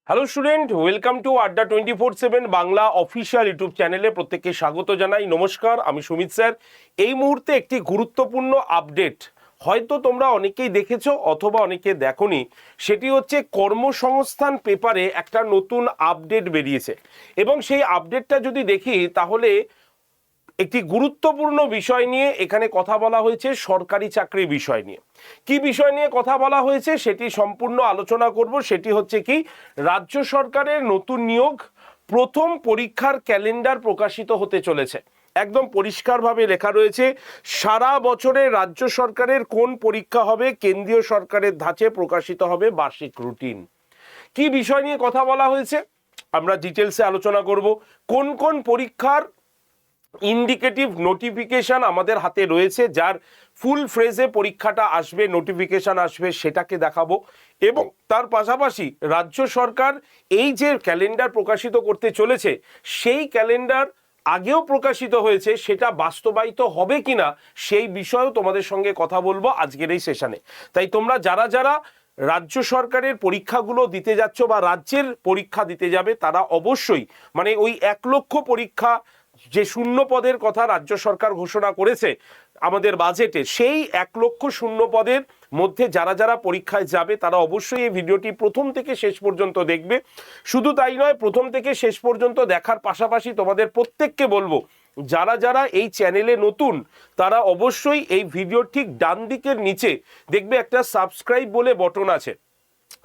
Hello student, welcome to আড্ডা 24/7 Bangla official YouTube চ্যানেলে প্রত্যেককে স্বাগত জানাই। নমস্কার, আমি সুমিত স্যার। এই মুহূর্তে একটি গুরুত্বপূর্ণ আপডেট হয়তো তোমরা অনেকেই দেখেছো অথবা অনেকে দেখোনি। সেটি হচ্ছে কর্মসংস্থান পেপারে একটা নতুন আপডেট বেরিয়েছে এবং সেই আপডেটটা যদি দেখি তাহলে একটি গুরুত্বপূর্ণ বিষয় নিয়ে এখানে কথা বলা হয়েছে, সরকারি চাকরির বিষয় নিয়ে। কি বিষয় নিয়ে কথা বলা হয়েছে সেটি সম্পূর্ণ আলোচনা করব। সেটি হচ্ছে কি, রাজ্য সরকারের নতুন নিয়োগ, প্রথম পরীক্ষার ক্যালেন্ডার প্রকাশিত হতে চলেছে। একদম পরিষ্কারভাবে লেখা রয়েছে সারা বছরে রাজ্য সরকারের কোন পরীক্ষা হবে, কেন্দ্রীয় সরকারের ধাঁচে প্রকাশিত হবে বার্ষিক রুটিন। কি বিষয় নিয়ে কথা বলা হয়েছে আমরা ডিটেলসে আলোচনা করব। কোন কোন পরীক্ষার ইন্ডিকেটিভ নোটিফিকেশন আমাদের হাতে রয়েছে, যার ফুল ফ্রেজে পরীক্ষাটা আসবে, নোটিফিকেশন আসবে, সেটাকে দেখাবো। এবং তার পাশাপাশি রাজ্য সরকার এই যে ক্যালেন্ডার প্রকাশিত করতে চলেছে, সেই ক্যালেন্ডার আগেও প্রকাশিত হয়েছে, সেটা বাস্তবায়িত হবে কিনা সেই বিষয়েও তোমাদের সঙ্গে কথা বলবো আজকের এই সেশনে। তাই তোমরা যারা যারা রাজ্য সরকারের পরীক্ষাগুলো দিতে যাচ্ছ বা রাজ্যের পরীক্ষা দিতে যাবে, তারা অবশ্যই মানে ওই 1,00,000 পরীক্ষা যে শূন্য পদের কথা রাজ্য সরকার ঘোষণা করেছে আমাদের বাজেটে, সেই 1,00,000 শূন্য পদের মধ্যে যারা যারা পরীক্ষায় যাবে তারা অবশ্যই এই ভিডিওটি প্রথম থেকে শেষ পর্যন্ত দেখবে। শুধু তাই নয়, প্রথম থেকে শেষ পর্যন্ত দেখার পাশাপাশি তোমাদের প্রত্যেককে বলবো, যারা যারা এই চ্যানেলে নতুন তারা অবশ্যই এই ভিডিওর ঠিক ডান দিকের নিচে দেখবে একটা সাবস্ক্রাইব বলে বটন আছে,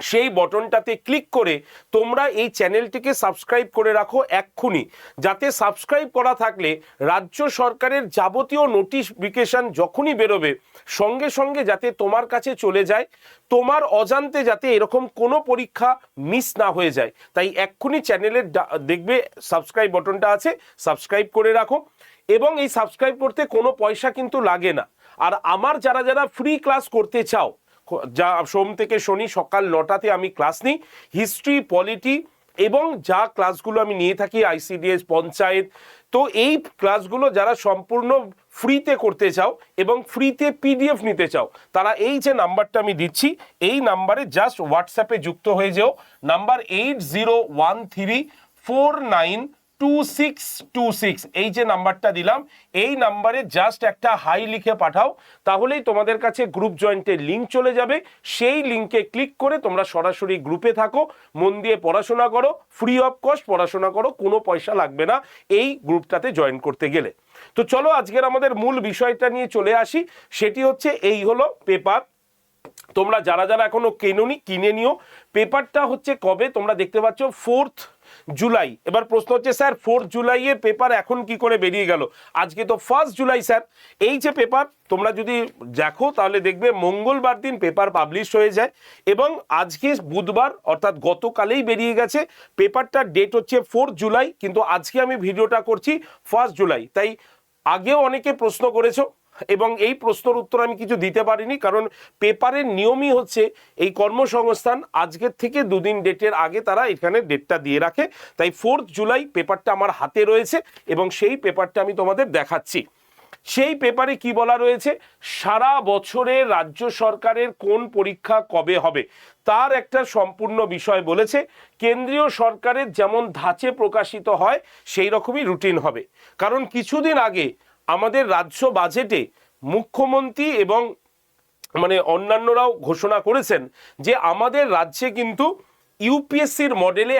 সেই বটনটাতে ক্লিক করে তোমরা এই চ্যানেলটিকে সাবস্ক্রাইব করে রাখো এক্ষুনি, যাতে সাবস্ক্রাইব করা থাকলে রাজ্য সরকারের যাবতীয় নোটিফিকেশন যখনই বেরোবে সঙ্গে সঙ্গে যাতে তোমার কাছে চলে যায়, তোমার অজান্তে যাতে এরকম কোনো পরীক্ষা মিস না হয়ে যায়। তাই এক্ষুনি চ্যানেলের দেখবে সাবস্ক্রাইব বটনটা আছে, সাবস্ক্রাইব করে রাখো। এবং এই সাবস্ক্রাইব করতে কোনো পয়সা কিন্তু লাগে না। আর আমার যারা যারা ফ্রি ক্লাস করতে চাও, যা সোম থেকে শনি সকাল 9টাতে আমি ক্লাস নিই, হিস্ট্রি, পলিটি এবং যা ক্লাসগুলো আমি নিয়ে থাকি আইসিডিএস, পঞ্চায়েত, তো এই ক্লাসগুলো যারা সম্পূর্ণ ফ্রিতে করতে চাও এবং ফ্রিতে পিডিএফ নিতে চাও, তারা এই যে নাম্বারটা আমি দিচ্ছি, এই নাম্বারে জাস্ট হোয়াটসঅ্যাপে যুক্ত হয়ে যাও। নাম্বার 8013492626, এই যে নাম্বারটা দিলাম, এই নাম্বারে জাস্ট একটা হাই লিখে পাঠাও, তাহলেই তোমাদের কাছে গ্রুপ জয়েন্টের লিঙ্ক চলে যাবে। সেই লিঙ্কে ক্লিক করে তোমরা সরাসরি গ্রুপে থাকো, মন দিয়ে পড়াশোনা করো, ফ্রি অফ কস্ট পড়াশোনা করো, কোনো পয়সা লাগবে না এই গ্রুপটাতে জয়েন করতে গেলে। তো চলো আজকের আমাদের মূল বিষয়টা নিয়ে চলে আসি। সেটি হচ্ছে এই হলো পেপার। তোমরা যারা যারা এখনো কেনোনি কিনে নিও। পেপারটা হচ্ছে কবে, তোমরা দেখতে পাচ্ছ 4 জুলাই। এবার প্রশ্ন হচ্ছে স্যার 4 জুলাইয়ের পেপার এখন কি করে বেরিয়ে গেল, আজকে তো 1 জুলাই স্যার। এই যে পেপার তোমরা যদি দেখো তাহলে দেখবে মঙ্গলবার দিন পেপার পাবলিশ হয়ে যায় এবং আজকে বুধবার অর্থাৎ গতকালেই বেরিয়ে গেছে। পেপারটার ডেট হচ্ছে 4 জুলাই, কিন্তু আজকে আমি ভিডিওটা করছি 1 জুলাই। তাই আগেও অনেকে প্রশ্ন করেছো এবং এই প্রশ্নের উত্তর আমি কিছু দিতে পারিনি, কারণ পেপারের নিয়মই হচ্ছে এই কর্মসংস্থান আজকের থেকে দুদিন ডেটের আগে তারা এখানে ডেটটা দিয়ে রাখে। তাই 4 জুলাই পেপারটা আমার হাতে রয়েছে এবং সেই পেপারটা আমি তোমাদের দেখাচ্ছি। সেই পেপারে কি বলা রয়েছে, সারা বছরে রাজ্য সরকারের কোন পরীক্ষা কবে হবে তার একটা সম্পূর্ণ বিষয় বলেছে। কেন্দ্রীয় সরকারের যেমন ধাঁচে প্রকাশিত হয় সেই রকমই রুটিন হবে। কারণ কিছুদিন আগে আমাদের রাজ্য বাজেটে মুখ্যমন্ত্রী এবং মানে অন্যান্যরাও ঘোষণা করেছেন যে আমাদের রাজ্যে কিন্তু ইউপিএসসির মডেলে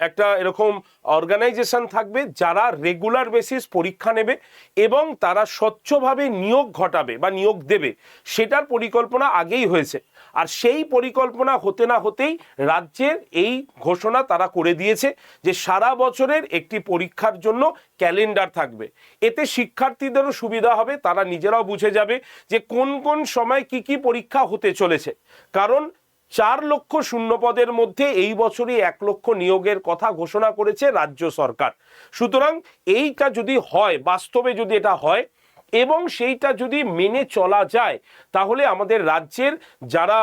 একটা এরকম অর্গানাইজেশন থাকবে যারা রেগুলার বেসিস পরীক্ষা নেবে এবং তারা স্বচ্ছভাবে নিয়োগ ঘটাবে বা নিয়োগ দেবে, সেটার পরিকল্পনা আগেই হয়েছে। আর সেই পরিকল্পনা হতে না হতেই রাজ্যের এই ঘোষণা তারা করে দিয়েছে যে সারা বছরের একটি পরীক্ষার জন্য ক্যালেন্ডার থাকবে। এতে শিক্ষার্থীদেরও সুবিধা হবে, তারা নিজেরাও বুঝে যাবে যে কোন কোন সময় কি কি পরীক্ষা হতে চলেছে। কারণ 4 লক্ষ শূন্য পদের মধ্যে এই বছরই 1,00,000 নিয়োগের কথা ঘোষণা করেছে রাজ্য সরকার। সুতরাং এইটা যদি হয়, বাস্তবে যদি এটা হয় এবং সেইটা যদি মেনে চলা যায়, তাহলে আমাদের রাজ্যের যারা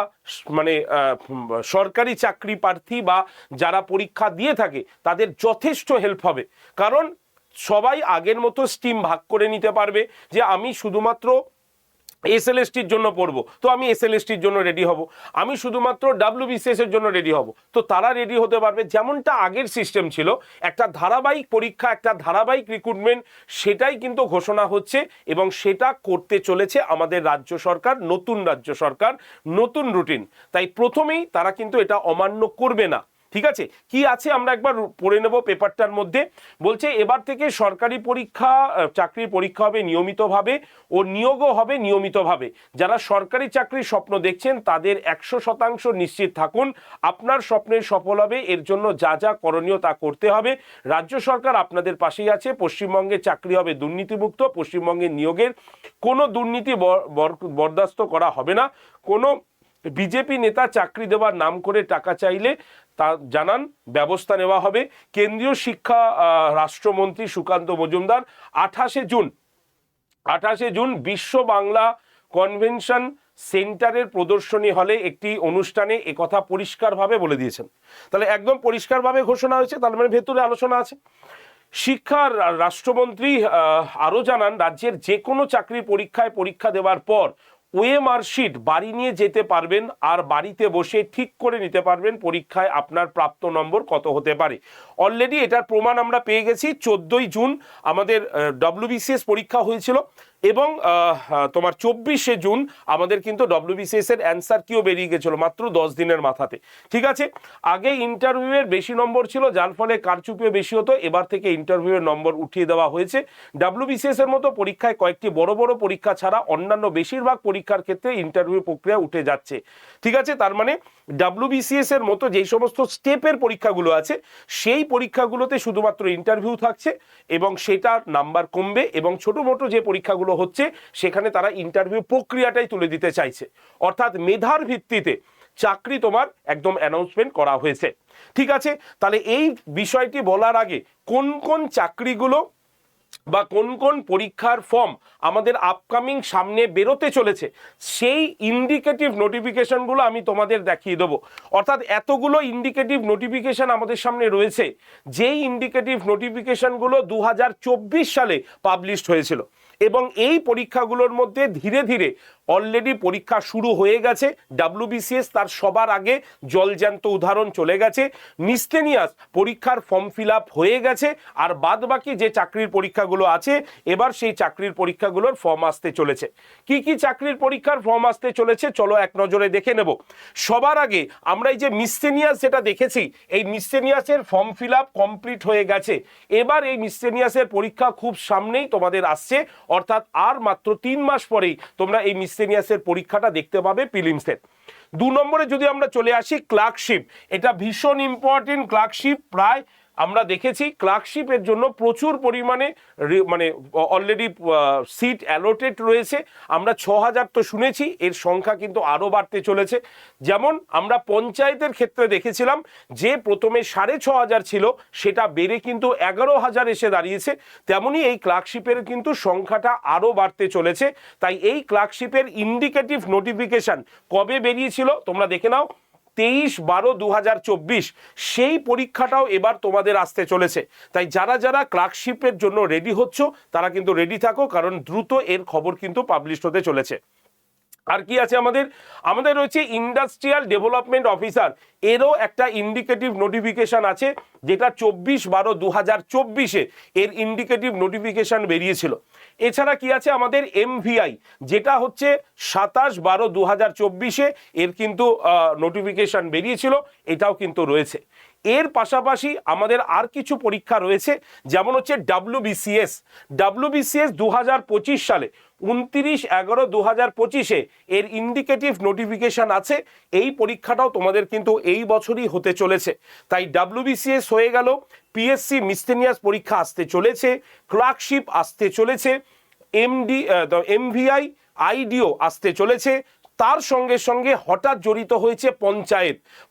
মানে সরকারি চাকরি প্রার্থী বা যারা পরীক্ষা দিয়ে থাকে তাদের যথেষ্ট হেল্প হবে। কারণ সবাই আগের মতো স্ট্রিম ভাগ করে নিতে পারবে যে আমি শুধুমাত্র এসএলএসটির জন্য পড়বো, তো আমি এসএলএসটির জন্য রেডি হব, আমি শুধুমাত্র ডাব্লিউবিসিএস এর জন্য রেডি হব, তো তারা রেডি হতে পারবে। যেমনটা আগের সিস্টেম ছিল, একটা ধারাবাহিক পরীক্ষা, একটা ধারাবাহিক রিক্রুটমেন্ট, সেটাই কিন্তু ঘোষণা হচ্ছে এবং সেটা করতে চলেছে আমাদের রাজ্য সরকার, নতুন রাজ্য সরকার, নতুন রুটিন। তাই প্রথমেই তারা কিন্তু এটা অমান্য করবে না। ঠিক আছে, কি আছে আমরা একবার পড়ে নেব পেপারটার মধ্যে। বলছে এবার থেকে সরকারি পরীক্ষা, চাকরির পরীক্ষা হবে নিয়মিতভাবে ও নিয়োগও হবে নিয়মিতভাবে। যারা সরকারি চাকরির স্বপ্ন দেখছেন তাদের 100% নিশ্চিত থাকুন আপনার স্বপ্নের সফল হবে। এর জন্য যা যা করণীয় তা করতে হবে। রাজ্য সরকার আপনাদের পাশেই আছে। পশ্চিমবঙ্গে চাকরি হবে দুর্নীতিমুক্ত। পশ্চিমবঙ্গের নিয়োগের কোনো দুর্নীতি বরদাস্ত করা হবে না। কোনো বিজেপি নেতা চাকরি দেওয়ার নাম করে টাকা চাইলে তা জানান, ব্যবস্থা নেওয়া হবে। কেন্দ্রীয় শিক্ষা রাষ্ট্রমন্ত্রী সুকান্ত মজুমদার 28শে জুন বিশ্ব বাংলা কনভেনশন সেন্টারের প্রদর্শনী হলে একটি অনুষ্ঠানে একথা পরিষ্কারভাবে বলে দিয়েছেন। তাহলে একদম পরিষ্কারভাবে ঘোষণা হয়েছে, তার মানে ভেতরে আলোচনা আছে। শিক্ষার রাষ্ট্রমন্ত্রী আরও জানান, রাজ্যের যে কোনো চাকরির পরীক্ষায় পরীক্ষা দেওয়ার পর ওএমআর শিট বাড়ি নিয়ে যেতে পারবেন আর বাড়িতে বসে ঠিক করে নিতে পারবেন পরীক্ষায় আপনার প্রাপ্ত নম্বর কত হতে পারে। অলরেডি এটার প্রমাণ আমরা পেয়ে গেছি। 14ই জুন আমাদের ডব্লিউবিসিএস পরীক্ষা হয়েছিল এবং তোমার 24শে জুন আমাদের কিন্তু ডব্লিউবিসিএস এর অ্যান্সার কিও বেরিয়ে গেছিল মাত্র 10 দিনের মাথাতে। ঠিক আছে, আগে ইন্টারভিউয়ের বেশি নম্বর ছিল, যার ফলে কারচুপিও বেশি হতো। এবার থেকে ইন্টারভিউয়ের নম্বর উঠিয়ে দেওয়া হয়েছে। ডব্লিউবিসিএস এর মতো পরীক্ষায় কয়েকটি বড় বড় পরীক্ষা ছাড়া অন্যান্য বেশিরভাগ পরীক্ষার ক্ষেত্রে ইন্টারভিউ প্রক্রিয়া উঠে যাচ্ছে। ঠিক আছে, তার মানে ডব্লিউবিসিএস এর মতো যেই সমস্ত স্টেপের পরীক্ষাগুলো আছে সেই পরীক্ষাগুলোতে শুধুমাত্র ইন্টারভিউ থাকছে এবং সেটার নাম্বার কমবে, এবং ছোটো মোটো যে পরীক্ষাগুলো হচ্ছে সেখানে তারা ইন্টারভিউ প্রক্রিয়াটাই তুলে দিতে চাইছে। অর্থাৎ মেধার ভিত্তিতে চাকরি তোমার একদম অ্যানাউন্সমেন্ট করা হয়েছে। ঠিক আছে, তাহলে এই বিষয়টি বলার আগে কোন কোন চাকরিগুলো বা কোন কোন পরীক্ষার ফর্ম আমাদের আপকামিং সামনে বেরোতে চলেছে সেই ইন্ডিকেটিভ নোটিফিকেশনগুলো আমি তোমাদের দেখিয়ে দেবো। অর্থাৎ এতগুলো ইন্ডিকেটিভ নোটিফিকেশন আমাদের সামনে রয়েছে, যেই ইন্ডিকেটিভ নোটিফিকেশনগুলো 2024 সালে পাবলিশড হয়েছিল এবং এই পরীক্ষাগুলোর মধ্যে ধীরে ধীরে অলরেডি পরীক্ষা শুরু হয়ে গেছে। ডব্লিউবিসিএস তার সবার আগে জলজ্যান্ত উদাহরণ চলে গেছে। মিসলেনিয়াস পরীক্ষার ফর্ম ফিল আপ হয়ে গেছে, আর বাদ বাকি যে চাকরির পরীক্ষাগুলো আছে এবার সেই চাকরির পরীক্ষাগুলোর ফর্ম আসতে চলেছে। কি কি চাকরির পরীক্ষার ফর্ম আসতে চলেছে চলো এক নজরে দেখে নেব। সবার আগে আমরা এই যে মিসলেনিয়াস যেটা দেখেছি, এই মিসলেনিয়াসের ফর্ম ফিল আপ কমপ্লিট হয়ে গেছে। এবার এই মিসলেনিয়াসের পরীক্ষা খুব সামনেই তোমাদের আসছে, অর্থাৎ আর মাত্র 3 মাস পরেই তোমরা এই মিসলেনিয়াসের পরীক্ষাটা দেখতে পাবে প্রিলিমসের। 2 নম্বরে যদি আমরা চলে আসি, ক্লার্কশিপ। এটা ভীষণ ইম্পর্টেন্ট। ক্লার্কশিপ প্রায় আমরা দেখেছি ক্লার্কশিপের জন্য প্রচুর পরিমাণে মানে অলরেডি সিট অ্যালোটেড রয়েছে। আমরা 6000 তো শুনেছি, এর সংখ্যা কিন্তু আরও বাড়তে চলেছে। যেমন আমরা পঞ্চায়েতের ক্ষেত্রে দেখেছিলাম যে প্রথমে 6500 ছিল, সেটা বেড়ে কিন্তু 11000 এসে দাঁড়িয়েছে। তেমনি এই ক্লার্কশিপের কিন্তু সংখ্যাটা আরও বাড়তে চলেছে। তাই এই ক্লার্কশিপের ইন্ডিকেটিভ নোটিফিকেশান কবে বেরিয়েছিল তোমরা দেখে নাও, 23/12/2024। সেই পরীক্ষাটাও এবার তোমাদের আসতে চলেছে। তাই যারা যারা ক্লার্কশিপের জন্য রেডি হচ্ছ তারা কিন্তু রেডি থাকো, কারণ দ্রুত এর খবর কিন্তু পাবলিশ হতে চলেছে। আর কি আছে আমাদের রয়েছে ইন্ডাস্ট্রিয়াল ডেভেলপমেন্ট অফিসার, এরও একটা ইন্ডিকেটিভ নোটিফিকেশন আছে, যেটা 24/12/2024 এর ইন্ডিকেটিভ নোটিফিকেশন বেরিয়েছিল। এছাড়া কি আছে আমাদের এমভিআই, যেটা হচ্ছে 27/12/2024 এর কিন্তু নোটিফিকেশন বেরিয়েছিল, এটাও কিন্তু রয়েছে। এর পাশাপাশি আমাদের আর কিছু পরীক্ষা রয়েছে, যেমন হচ্ছে ডব্লিউবিসিএস 2025 সালে 29/11/2025 এর ইন্ডিকেটিভ নোটিফিকেশন আছে। এই পরীক্ষাটাও তোমাদের কিন্তু এই বছরই হতে চলেছে। তাই ডব্লিউবিসিএস হয়ে গেল, পিএসসি মিসলেনিয়াস পরীক্ষা আসতে চলেছে, ক্লার্কশিপ আসতে চলেছে, এমভিআই আইডিও আসতে চলেছে। তার সঙ্গে সঙ্গে হঠাৎ জড়িত হয়েছে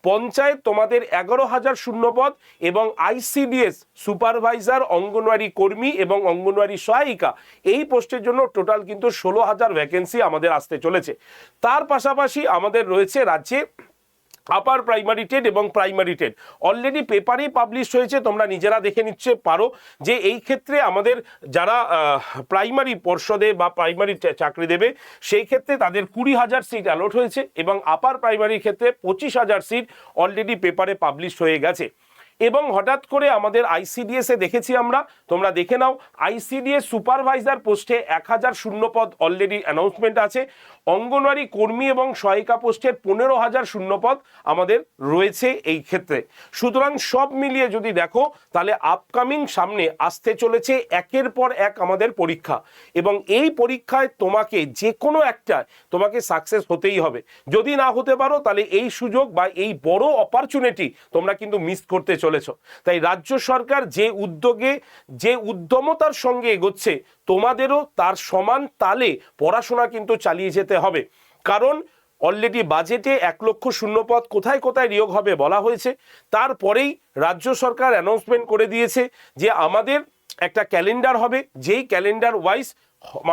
পঞ্চায়েত তোমাদের 11,000 শূন্যপদ এবং আইসিডিএস সুপারভাইজার, অঙ্গনওয়াড়ি কর্মী এবং অঙ্গনওয়াড়ি সহায়িকা, এই পোস্টের জন্য টোটাল কিন্তু 16,000 ভ্যাকেন্সি আমাদের আসতে চলেছে। তার পাশাপাশি আমাদের রয়েছে রাজ্যে আপার প্রাইমারি টেট এবং প্রাইমারি টেট অলরেডি পেপারেই পাবলিশ হয়েছে, তোমরা নিজেরা দেখে নিচ্ছে পারো যে এই ক্ষেত্রে আমাদের যারা প্রাইমারি পর্ষদে বা প্রাইমারি চাকরি দেবে সেই ক্ষেত্রে তাদের 20,000 সিট অ্যালট হয়েছে এবং আপার প্রাইমারির ক্ষেত্রে 25,000 সিট অলরেডি পেপারে পাবলিশ হয়ে গেছে। এবং হঠাৎ করে আমাদের আইসিডিএসে দেখেছি আমরা, তোমরা দেখে নাও, আইসিডিএস সুপারভাইজার পোস্টে 1,000 শূন্যপদ অলরেডি অ্যানাউন্সমেন্ট আছে। অঙ্গনওয়াড়ি কর্মী এবং সহায়িকা পোস্টের 15,000 শূন্যপদ আমাদের রয়েছে এই ক্ষেত্রে। সুতরাং সব মিলিয়ে যদি দেখো তাহলে আপকামিং সামনে আসতে চলেছে একের পর এক আমাদের পরীক্ষা, এবং এই পরীক্ষায় তোমাকে যে কোনো একটা তোমাকে সাকসেস হতেই হবে। যদি না হতে পারো তাহলে এই সুযোগ বা এই বড় অপরচুনিটি তোমরা কিন্তু মিস করতে চলেছ। তাই রাজ্য সরকার যে উদ্যোগে যে উদ্যমতার সঙ্গে এগোচ্ছে, তোমাদেরও তার সমান তালে পড়াশোনা কিন্তু চালিয়ে যেতে হবে। কারণ অলরেডি বাজেটে 1 লক্ষ শূন্যপদ কোথায় কোথায় নিয়োগ হবে বলা হয়েছে। তারপরেই রাজ্য সরকার অ্যানাউন্সমেন্ট করে দিয়েছে যে আমাদের একটা ক্যালেন্ডার হবে, যেই ক্যালেন্ডার ওয়াইজ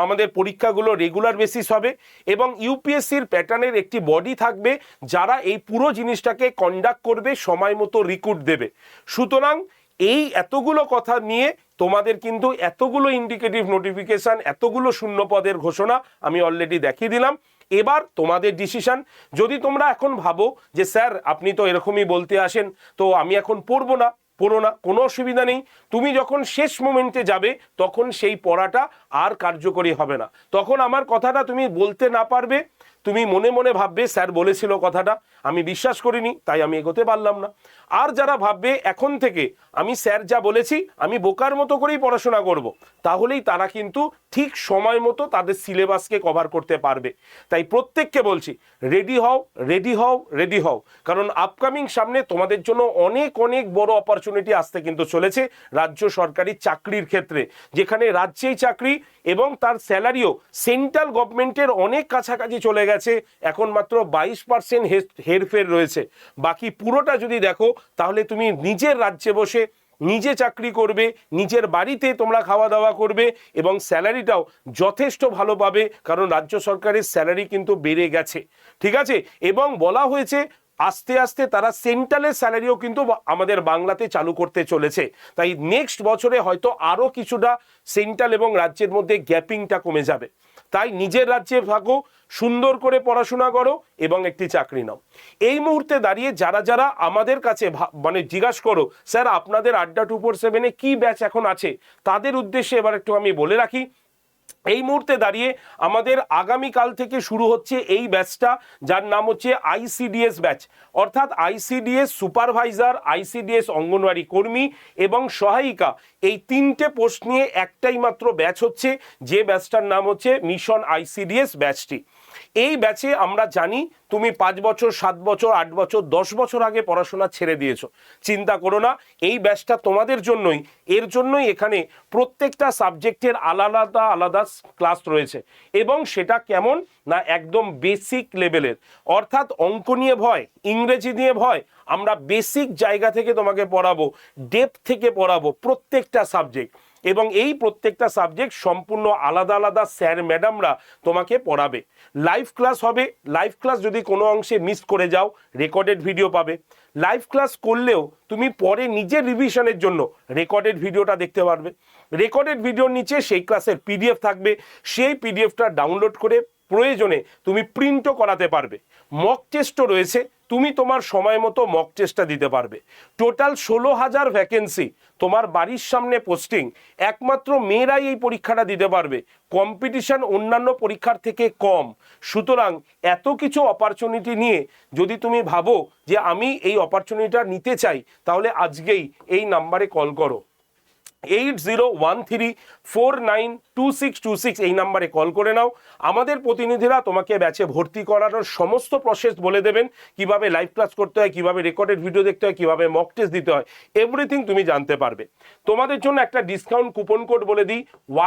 আমাদের পরীক্ষাগুলো রেগুলার বেসিস হবে এবং ইউপিএসসির প্যাটার্নের একটি বডি থাকবে যারা এই পুরো জিনিসটাকে কন্ডাক্ট করবে, সময় মতো রিক্রুট দেবে। সুতরাং এই এতগুলো কথা নিয়ে তোমাদের কিন্তু এতগুলো ইন্ডিকেটিভ নোটিফিকেশন, এতগুলো শূন্যপদের ঘোষণা আমি অলরেডি দেখিয়ে দিলাম। এবার তোমাদের ডিসিশন। যদি তোমরা এখন ভাবো যে স্যার আপনি তো এরকমই বলতে আসেন, তো আমি এখন পড়বো না, পড়ো না, কোনো অসুবিধা নেই। তুমি যখন শেষ মোমেন্টে যাবে তখন সেই পড়াটা আর কার্যকরী হবে না। তখন আমার কথাটা তুমি বলতে না পারবে, তুমি মনে মনে ভাববে স্যার বলেছিল কথাটা আমি বিশ্বাস করিনি তাই আমি এগোতে পারলাম না। আর যারা ভাববে এখন থেকে আমি স্যার যা বলেছি আমি বোকার মতো করেই পড়াশোনা করব, তাহলেই তারা কিন্তু ঠিক সময় মতো তাদের সিলেবাসকে কভার করতে পারবে। তাই প্রত্যেককে বলছি রেডি হও, রেডি হও, রেডি হও, কারণ আপকামিং সামনে তোমাদের জন্য অনেক অনেক বড় অপরচুনিটি আসতে কিন্তু চলেছে রাজ্য সরকারি চাকরির ক্ষেত্রে, যেখানে রাজ্যেই চাকরি এবং তার স্যালারিও সেন্ট্রাল গভর্নমেন্টের অনেক কাছাকাছি চলে গেছে। এখন মাত্র 22% হেরফের রয়েছে, বাকি পুরোটা যদি দেখো তাহলে তুমি নিজের রাজ্যে বসে নিজে চাকরি করবে, নিজের বাড়িতে তোমরা খাওয়া দাওয়া করবে এবং স্যালারিটাও যথেষ্ট ভালো পাবে, কারণ রাজ্য সরকারের স্যালারি কিন্তু বেড়ে গেছে, ঠিক আছে। এবং বলা হয়েছে আস্তে আস্তে তারা সেন্ট্রালের স্যালারিও কিন্তু আমাদের বাংলাতে চালু করতে চলেছে। তাই নেক্সট বছরে হয়তো আরও কিছুটা সেন্ট্রাল এবং রাজ্যের মধ্যে গ্যাপিংটা কমে যাবে। তাই নিজের রাজ্যে থাকো, সুন্দর করে পড়াশোনা করো এবং একটি চাকরি নাও। এই মুহূর্তে দাঁড়িয়ে যারা যারা আমাদের কাছে মানে জিজ্ঞাসা করো স্যার আপনাদের আড্ডা 247-এ কি ব্যাচ এখন আছে, তাদের উদ্দেশ্যে এবার একটু আমি বলে রাখি। এই মুহূর্তে দাঁড়িয়ে আমাদের আগামীকাল থেকে শুরু হচ্ছে এই ব্যাচটা, যার নাম হচ্ছে আইসিডিএস ব্যাচ, অর্থাৎ আইসিডিএস সুপারভাইজার, আইসিডিএস অঙ্গনওয়াড়ি কর্মী এবং সহায়িকা, এই 3টে পোস্ট নিয়ে একটাই মাত্র ব্যাচ হচ্ছে, যে ব্যাচটার নাম হচ্ছে মিশন আইসিডিএস ব্যাচটি। এই ব্যাচে আমরা জানি তুমি 5 বছর, 7 বছর, 8 বছর, 10 বছর আগে পড়াশোনা ছেড়ে দিয়েছো, চিন্তা করো না, এই ব্যাচটা তোমাদের জন্যই। এর জন্যই এখানে প্রত্যেকটা সাবজেক্টের আলাদা আলাদা ক্লাস রয়েছে এবং সেটা কেমন না একদম বেসিক লেভেলের, অর্থাৎ অঙ্ক নিয়ে ভয়, ইংরেজি নিয়ে ভয়, আমরা বেসিক জায়গা থেকে তোমাকে পড়াবো, ডেপথ থেকে পড়াবো প্রত্যেকটা সাবজেক্ট। এবং এই প্রত্যেকটা সাবজেক্ট সম্পূর্ণ আলাদা আলাদা স্যার ম্যাডামরা তোমাকে পড়াবে। লাইভ ক্লাস হবে, লাইভ ক্লাস যদি কোনো অংশে মিস করে যাও রেকর্ডেড ভিডিও পাবে। লাইভ ক্লাস করলেও তুমি পরে নিজের রিভিশনের জন্য রেকর্ডেড ভিডিওটা দেখতে পারবে। রেকর্ডেড ভিডিওর নিচে সেই ক্লাসের পিডিএফ থাকবে, সেই পিডিএফটা ডাউনলোড করে প্রয়োজনে তুমি প্রিন্টও করাতে পারবে। মক টেস্টও রয়েছে, তুমি তোমার সময় মতো মক টেস্টটা দিতে পারবে। টোটাল 16,000 ভ্যাকেন্সি, তোমার বাড়ির সামনে পোস্টিং, একমাত্র মেয়েরাই এই পরীক্ষাটা দিতে পারবে, কম্পিটিশন অন্যান্য পরীক্ষার থেকে কম। সুতরাং এত কিছু অপরচুনিটি নিয়ে যদি তুমি ভাবো যে আমি এই অপরচুনিটিটা নিতে চাই, তাহলে আজকেই এই নাম্বারে কল করো, 8013492626, এই নাম্বারে কল করে নাও। আমাদের প্রতিনিধিরা তোমাকে ব্যাচে ভর্তি করানোর সমস্ত প্রসেস বলে দেবেন, কিভাবে লাইভ ক্লাস করতে হয়, কিভাবে রেকর্ডেড ভিডিও দেখতে হয়, কিভাবে মক টেস্ট দিতে হয়, এভরিথিং তুমি জানতে পারবে। তোমাদের জন্য একটা ডিসকাউন্ট কুপন কোড বলে দিই,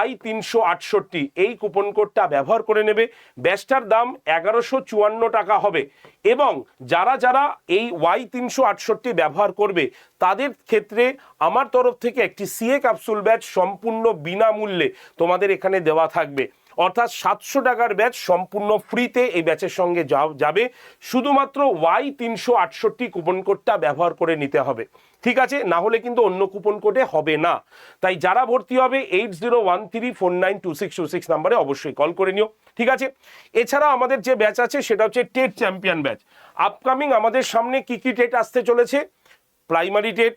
Y368, এই কুপন কোডটা ব্যবহার করে নেবে। ব্যাচটার দাম 1154 টাকা হবে এবং যারা যারা এই Y368 ব্যবহার করবে তাদের ক্ষেত্রে আমার তরফ থেকে একটি সিএ ক্যাপসুল ব্যাচ সম্পূর্ণ বিনামূল্যে তোমাদের এখানে দেওয়া থাকবে। অর্থাৎ 700 টাকার ব্যাচ সম্পূর্ণ ফ্রিতে এই ব্যাচের সঙ্গে যাবে, শুধুমাত্র Y368 কুপন কোডটা ব্যবহার করে নিতে হবে, ঠিক আছে? না হলে কিন্তু অন্য কুপন কোডে হবে না। তাই যারা ভর্তি হবে 8013492626 নাম্বারে অবশ্যই কল করে নিও, ঠিক আছে? এছাড়া আমাদের যে ব্যাচ আছে সেটা হচ্ছে টেট চ্যাম্পিয়ন ব্যাচ। আপকামিং আমাদের সামনে কি কি টেট আসতে চলেছে, primary TET,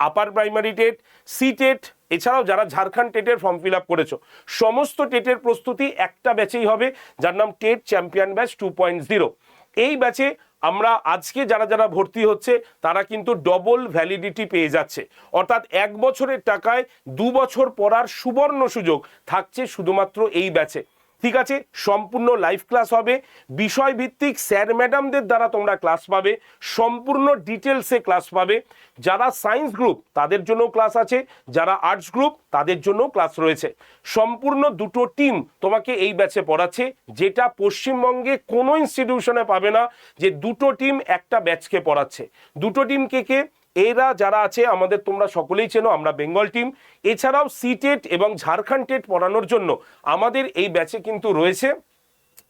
upper primary TET, C TET, এছাড়াও যারা ঝাড়খণ্ড টেটের ফর্ম ফিল আপ করেছো সমস্ত টেটের প্রস্তুতি একটা ব্যাচেই হবে, যার নাম টেট চ্যাম্পিয়ন ব্যাচ 2.0। এই ব্যাচে আমরা আজকে যারা যারা ভর্তি হচ্ছে তারা কিন্তু ডবল ভ্যালিডিটি পেয়ে যাচ্ছে, অর্থাৎ 1 বছরের টাকায় 2 বছর পড়ার সুবর্ণ সুযোগ থাকছে শুধুমাত্র এই ব্যাচে, ঠিক আছে? সম্পূর্ণ লাইভ ক্লাস হবে, বিষয়ভিত্তিক স্যার ম্যাডামদের দ্বারা তোমরা ক্লাস পাবে, সম্পূর্ণ ডিটেলসে ক্লাস পাবে। যারা সায়েন্স গ্রুপ তাদের জন্য ক্লাস আছে, যারা আর্টস গ্রুপ তাদের জন্য ক্লাস রয়েছে। সম্পূর্ণ দুটো টিম তোমাকে এই ব্যাচে পড়াচ্ছে, যেটা পশ্চিমবঙ্গে কোনো ইনস্টিটিউশনে পাবে না যে দুটো টিম একটা ব্যাচকে পড়াচ্ছে। দুটো টিম কে কে? এরা যারা আছে আমাদের তোমরা সকলেই চেনো, আমরা বেঙ্গল টিম। এছাড়াও সি টেট এবং ঝাড়খণ্ড টেট পড়ানোর জন্য আমাদের এই ব্যাচে কিন্তু রয়েছে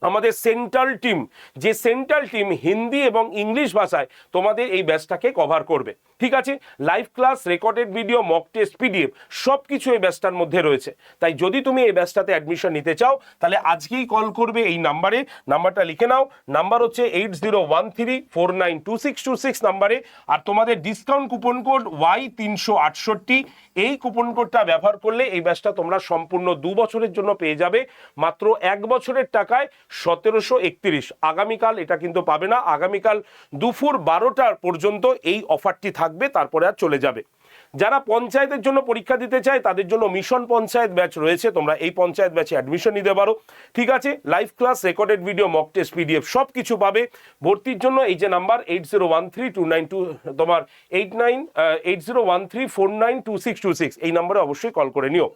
আমাদের সেন্ট্রাল টিম, যে সেন্ট্রাল টিম হিন্দি এবং ইংলিশ ভাষায় তোমাদের এই ব্যাচটাকে কভার করবে, ঠিক আছে? Live class, recorded video, mock test, PDF সব কিছু এই ব্যাচটার মধ্যে রয়েছে। তাই যদি তুমি এই ব্যাচটাতে অ্যাডমিশন নিতে চাও তাহলে আজকেই কল করবে এই নাম্বারে, নাম্বারটা লিখে নাও, নাম্বার হচ্ছে 8013492626 নাম্বারে। আর তোমাদের ডিসকাউন্ট কুপন কোড Y368, এই কুপন কোডটা ব্যবহার করলে এই ব্যাচটা তোমরা সম্পূর্ণ 2 বছরের জন্য পেয়ে যাবে মাত্র 1 বছরের টাকায় 1731। আগামীকাল এটা কিন্তু পাবে না, আগামীকাল দুপুর 12টা পর্যন্ত এই অফারটি থাকবে, তারপরে আর চলে যাবে। যারা পঞ্চায়েতের জন্য পরীক্ষা দিতে চায় তাদের জন্য মিশন পঞ্চায়েত ব্যাচ রয়েছে, তোমরা এই পঞ্চায়েত ব্যাচে অ্যাডমিশন নিতে পারো, ঠিক আছে? Live class, recorded video, mock test, PDF সব কিছু পাবে। ভর্তির জন্য এই যে নাম্বার 801329 তোমার 8013492626 এই নম্বরে অবশ্যই কল করে নিও।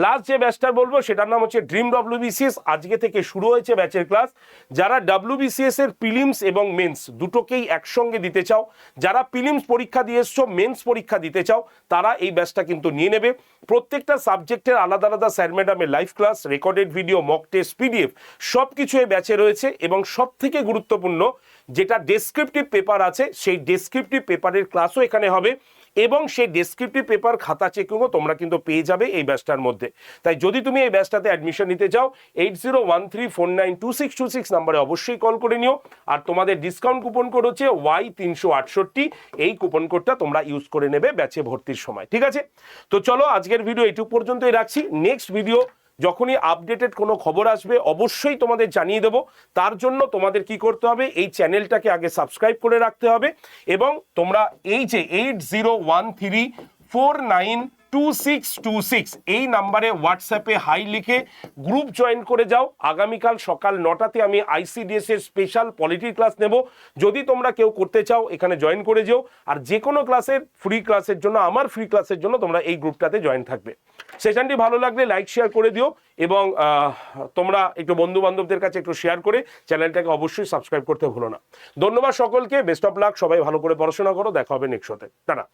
লাস্ট যে ব্যাচটার বলবো সেটার নাম হচ্ছে ড্রিম WBCS। আজকে থেকে শুরু হয়েছে ব্যাচের ক্লাস। যারা WBCS এর প্রিলিমস এবং মেন্স দুটোকেই একসঙ্গে দিতে চাও, যারা প্রিলিমস পরীক্ষা দিয়ে এসছো, মেন্স পরীক্ষা দিতে চাও, তারা এই ব্যাচটা কিন্তু নিয়ে নেবে। প্রত্যেকটা সাবজেক্টের আলাদা আলাদা স্যার ম্যাডামের live class, recorded video, mock test, PDF সব কিছু এই ব্যাচে রয়েছে। এবং সব থেকে গুরুত্বপূর্ণ যেটা ডেসক্রিপটিভ পেপার আছে, সেই ডেসক্রিপটিভ পেপারের ক্লাসও এখানে হবে এবং সেই ডেসক্রিপটিভ পেপার খাতা চেকিংও তোমরা কিন্তু পেয়ে যাবে এই ব্যাচটার মধ্যে। তাই যদি তুমি এই ব্যাচটাতে অ্যাডমিশন নিতে চাও 8013492626 নাম্বারে অবশ্যই কল করে নিও। আর তোমাদের ডিসকাউন্ট কুপন কোড হচ্ছে Y368, এই কুপন কোডটা তোমরা ইউজ করে নেবে ব্যাচে ভর্তির সময়, ঠিক আছে? তো চলো আজকের ভিডিও এইটুকু পর্যন্তই রাখছি। নেক্সট ভিডিও যখনই আপডেটেড কোনো খবর আসবে অবশ্যই তোমাদের জানিয়ে দেবো। তার জন্য তোমাদের কি করতে হবে, এই চ্যানেলটাকে আগে সাবস্ক্রাইব করে রাখতে হবে এবং তোমরা এই যে 8013492626 এই নাম্বারে হোয়াটসঅ্যাপে হাই লিখে গ্রুপ জয়েন করে যাও। আগামীকাল সকাল 9টাতে আমি ICDS এর স্পেশাল পলিটি ক্লাস নেব। যদি তোমরা কেউ করতে চাও এখানে জয়েন করে যেও। আর যে কোনো ক্লাসের ফ্রি ক্লাসের জন্য, আমার ফ্রি ক্লাসের জন্য তোমরা এই গ্রুপটাতে জয়েন থাকবে। সেশনটি ভালো লাগলে লাইক শেয়ার করে দিও এবং তোমরা একটু বন্ধু বান্ধবদের কাছে একটু শেয়ার করে চ্যানেলটাকে অবশ্যই সাবস্ক্রাইব করতে ভুলো না। ধন্যবাদ সকলকে, বেস্ট অফ লাক, সবাই ভালো করে পড়াশোনা করো, দেখা হবে নেক্সট শোতে, টাটা।